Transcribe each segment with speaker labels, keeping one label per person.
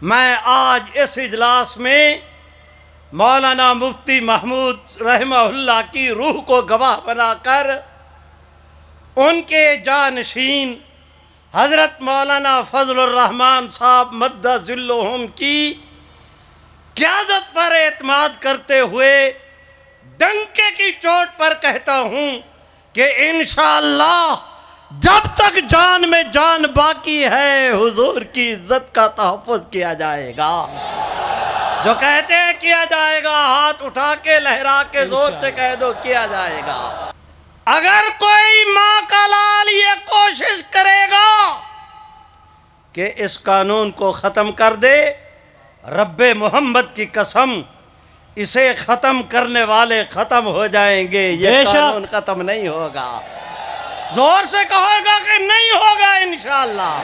Speaker 1: मैं आज इस इजलास में मौलाना मुफ्ती महमूद रहमहुल्लाह की रूह को गवाह बनाकर उनके जानशीन हज़रत मौलाना फजलुर रहमान साहब मद्दज़िल्लुहुम की क़यादत पर एतमाद करते हुए डंके की चोट पर कहता हूँ कि इंशाअल्लाह जब तक जान में जान बाकी है हुजूर की इज्जत का तहफ़्फ़ुज़ किया जाएगा। जो कहते हैं किया जाएगा, हाथ उठा के लहरा के जोर से कह दो किया जाएगा। अगर कोई माँ का लाल ये कोशिश करेगा कि इस कानून को ख़त्म कर दे, रब्बे मोहम्मद की कसम इसे ख़त्म करने वाले ख़त्म हो जाएंगे। ये कानून ख़त्म नहीं होगा। जोर से कहोगा कि नहीं होगा इंशाअल्लाह।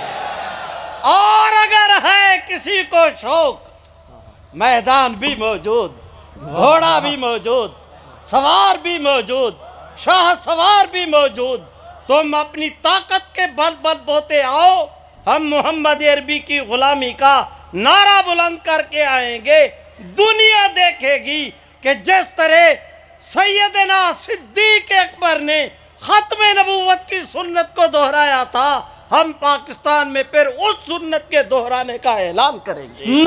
Speaker 1: और अगर है किसी को शौक, मैदान भी मौजूद, घोड़ा भी मौजूद, सवार भी मौजूद, शाह सवार भी मौजूद, तुम अपनी ताकत के बल बोते आओ। हम मोहम्मद अरबी की गुलामी का नारा बुलंद करके आएंगे। दुनिया देखेगी कि जिस तरह सैयदना सिद्दीक अकबर ने खत्म नबूवत की सुन्नत को दोहराया था, हम पाकिस्तान में फिर उस सुन्नत के दोहराने का ऐलान करेंगे।